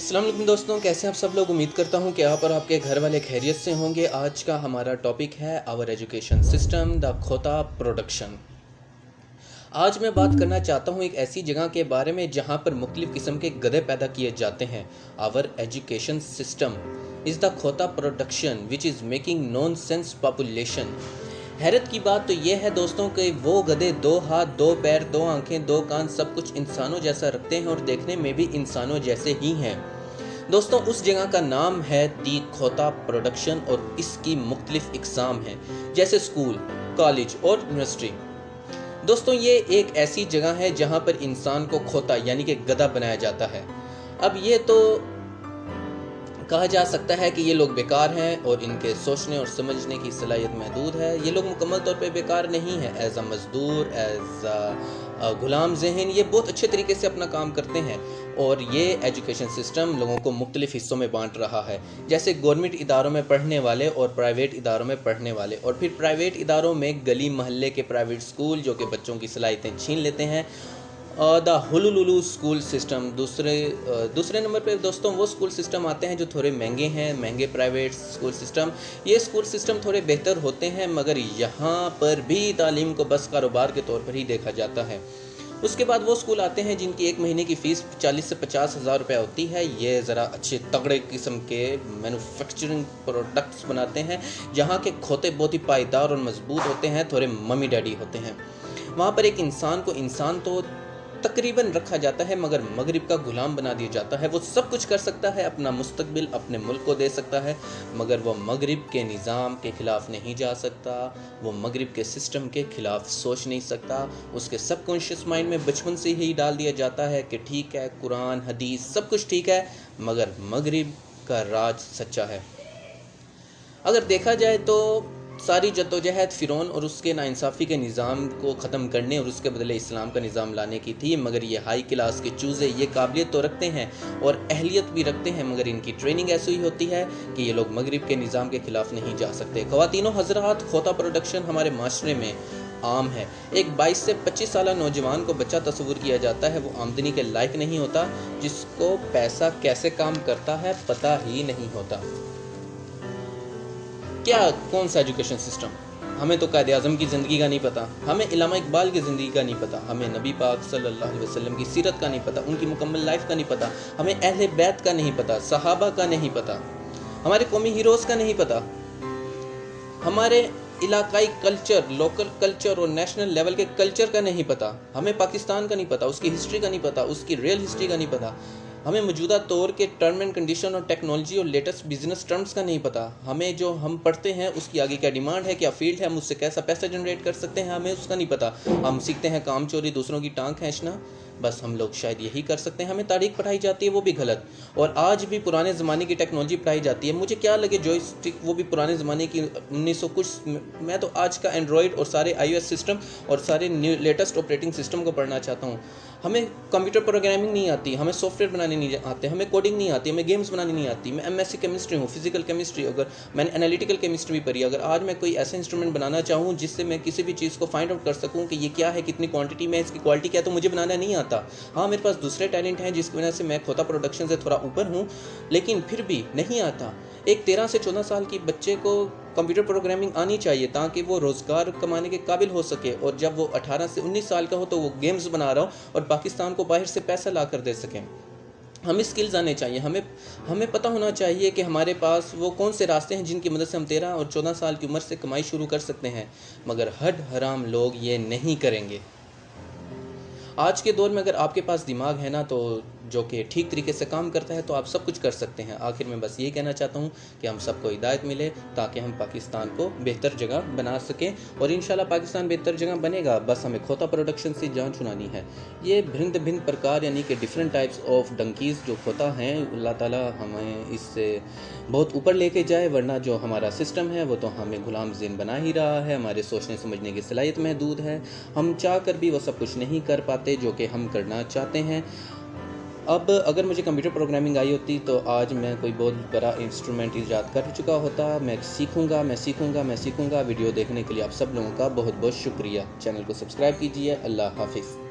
अस्सलाम वालेकुम दोस्तों, कैसे हैं आप सब लोग। उम्मीद करता हूं कि आप और आपके घर वाले खैरियत से होंगे। आज का हमारा टॉपिक है आवर एजुकेशन सिस्टम, द खोता प्रोडक्शन। आज मैं बात करना चाहता हूं एक ऐसी जगह के बारे में जहां पर मुख्तलिफ़ किस्म के गधे पैदा किए जाते हैं। Our education system is the खोता production which is making nonsense population. हैरत की बात तो यह है दोस्तों कि वो गधे 2 हाथ, 2 पैर, 2 आंखें, 2 कान, सब कुछ इंसानों जैसा रखते हैं और देखने में भी इंसानों जैसे ही हैं। दोस्तों, उस जगह का नाम है दी खोता प्रोडक्शन और इसकी मुख्तलिफ इकसाम हैं, जैसे स्कूल, कॉलेज और यूनिवर्सिटी। दोस्तों, ये एक ऐसी जगह है जहाँ पर इंसान को खोता यानी कि गधा बनाया जाता है। अब ये तो कहा जा सकता है कि ये लोग बेकार हैं और इनके सोचने और समझने की सलाहियत महदूद है। ये लोग मुकम्मल तौर पे बेकार नहीं हैं। एज अ मज़दूर, एज अ गुलाम ज़हन ये बहुत अच्छे तरीके से अपना काम करते हैं। और ये एजुकेशन सिस्टम लोगों को मुख्तलिफ़ हिस्सों में बांट रहा है, जैसे गवर्नमेंट इदारों में पढ़ने वाले और प्राइवेट इदारों में पढ़ने वाले, और फिर प्राइवेट इदारों में गली महल्ले के प्राइवेट स्कूल जो कि बच्चों की सलाहियतें छीन लेते हैं। द हुलुलुलु स्कूल सिस्टम दूसरे नंबर पे दोस्तों वो स्कूल सिस्टम आते हैं जो थोड़े महंगे हैं, महंगे प्राइवेट स्कूल सिस्टम। ये स्कूल सिस्टम थोड़े बेहतर होते हैं, मगर यहाँ पर भी तालीम को बस कारोबार के तौर पर ही देखा जाता है। उसके बाद वो स्कूल आते हैं जिनकी एक महीने की फ़ीस 40 से 50 हज़ार रुपये होती है। ये ज़रा अच्छे तगड़े किस्म के मैन्युफैक्चरिंग प्रोडक्ट्स बनाते हैं, जहाँ के खोते बहुत ही पायदार और मजबूत होते हैं, थोड़े मम्मी डैडी होते हैं। वहाँ पर एक इंसान को इंसान तो तकरीबन रखा जाता है, मगर मगरिब का गुलाम बना दिया जाता है। वो सब कुछ कर सकता है, अपना मुस्तकबिल अपने मुल्क को दे सकता है, मगर वो मगरिब के निज़ाम के ख़िलाफ़ नहीं जा सकता, वो मगरिब के सिस्टम के ख़िलाफ़ सोच नहीं सकता। उसके सबकॉन्शियस माइंड में बचपन से ही डाल दिया जाता है कि ठीक है, कुरान हदीस सब कुछ ठीक है, मगर मगरिब का राज सच्चा है। अगर देखा जाए तो सारी जद्दोजहद फ़िरौन और उसके नाइंसाफ़ी के निज़ाम को ख़त्म करने और उसके बदले इस्लाम का निज़ाम लाने की थी, मगर ये हाई क्लास के चूज़े ये काबिलियत तो रखते हैं और अहलियत भी रखते हैं, मगर इनकी ट्रेनिंग ऐसी ही होती है कि ये लोग मगरिब के निज़ाम के ख़िलाफ़ नहीं जा सकते। ख़वातीनो हज़रात, खोता प्रोडक्शन हमारे माशरे में आम है। एक 22 से 25 साल नौजवान को बच्चा तस्वुर किया जाता है, वो आमदनी के लायक नहीं होता, जिसको पैसा कैसे काम करता है पता ही नहीं होता। क्या कौन सा एजुकेशन सिस्टम? हमें तो कायदे आज़म की ज़िंदगी का नहीं पता, हमें इल्लामा इकबाल की ज़िंदगी का नहीं पता, हमें नबी पाक सल्लल्लाहु अलैहि वसल्लम की सीरत का नहीं पता, उनकी मुकम्मल लाइफ का नहीं पता, हमें अहले बैत का नहीं पता, सहाबा का नहीं पता, हमारे कौमी हीरोज़ का नहीं पता, हमारे इलाकाई कल्चर, लोकल कल्चर और नेशनल लेवल के कल्चर का नहीं पता, हमें पाकिस्तान का नहीं पता, उसकी हिस्ट्री का नहीं पता, उसकी रियल हिस्ट्री का नहीं पता, हमें मौजूदा तौर के टर्म एंड कंडीशन और टेक्नोलॉजी और लेटेस्ट बिजनेस टर्म्स का नहीं पता, हमें जो हम पढ़ते हैं उसकी आगे क्या डिमांड है, क्या फील्ड है, हम उससे कैसा पैसा जनरेट कर सकते हैं, हमें उसका नहीं पता। हम सीखते हैं काम चोरी, दूसरों की टांग खींचना, बस हम लोग शायद यही कर सकते हैं। हमें तारीख पढ़ाई जाती है, वो भी गलत, और आज भी पुराने ज़माने की टेक्नोलॉजी पढ़ाई जाती है। मुझे क्या लगे जॉयस्टिक, वो भी पुराने ज़माने की 1900 कुछ। मैं तो आज का एंड्रॉयड और सारे iOS सिस्टम और सारे न्यू लेटेस्ट ऑपरेटिंग सिस्टम को पढ़ना चाहता हूँ। हमें कंप्यूटर प्रोग्रामिंग नहीं आती, हमें सॉफ्टवेयर बनाने नहीं आते, हमें कोडिंग नहीं आती, हमें गेम्स बनानी नहीं आती। मैं MSc केमिस्ट्री हूँ, फिजिकल केमिस्ट्री, अगर मैंने एनालिटिकल केमिस्ट्री भी पढ़ी। अगर आज मैं कोई ऐसा इंस्ट्रूमेंट बनाना चाहूँ जिससे मैं किसी भी चीज़ को फाइंड आउट कर सकूँ कि ये क्या है, कितनी क्वांटिटी में, इसकी क्वालिटी क्या है, तो मुझे बनाना नहीं आता। हाँ, मेरे पास दूसरे टैलेंट हैं जिसकी वजह से मैं खोता प्रोडक्शन से थोड़ा ऊपर हूँ, लेकिन फिर भी नहीं आता। एक 13 से 14 साल की बच्चे को कंप्यूटर प्रोग्रामिंग आनी चाहिए ताकि वो रोज़गार कमाने के काबिल हो सके, और जब वो 18 से 19 साल का हो तो वो गेम्स बना रहा हो और पाकिस्तान को बाहर से पैसा ला कर दे सकें। हमें स्किल्स आने चाहिए, हमें पता होना चाहिए कि हमारे पास वो कौन से रास्ते हैं जिनकी मदद से हम 13 और 14 साल की उम्र से कमाई शुरू कर सकते हैं, मगर हड हराम लोग ये नहीं करेंगे। आज के दौर में अगर आपके पास दिमाग है ना, तो जो कि ठीक तरीके से काम करता है, तो आप सब कुछ कर सकते हैं। आखिर में बस यही कहना चाहता हूँ कि हम सबको हिदायत मिले ताकि हम पाकिस्तान को बेहतर जगह बना सकें, और इंशाल्लाह पाकिस्तान बेहतर जगह बनेगा। बस हमें खोता प्रोडक्शन से जान छुड़ानी है। ये भिन्न प्रकार यानी कि डिफरेंट टाइप्स ऑफ डंकीज़ जो खोता हैं, अल्लाह ताला हमें इससे बहुत ऊपर लेके जाए, वरना जो हमारा सिस्टम है वो तो हमें गुलाम ज़िन बना ही रहा है। हमारे सोचने समझने की सलाहियत महदूद है, हम चाह कर भी वो सब कुछ नहीं कर पाते जो कि हम करना चाहते हैं। अब अगर मुझे कंप्यूटर प्रोग्रामिंग आई होती तो आज मैं कोई बहुत बड़ा इंस्ट्रूमेंट ईजाद कर चुका होता। मैं सीखूंगा। वीडियो देखने के लिए आप सब लोगों का बहुत बहुत शुक्रिया। चैनल को सब्सक्राइब कीजिए। अल्लाह हाफिज़।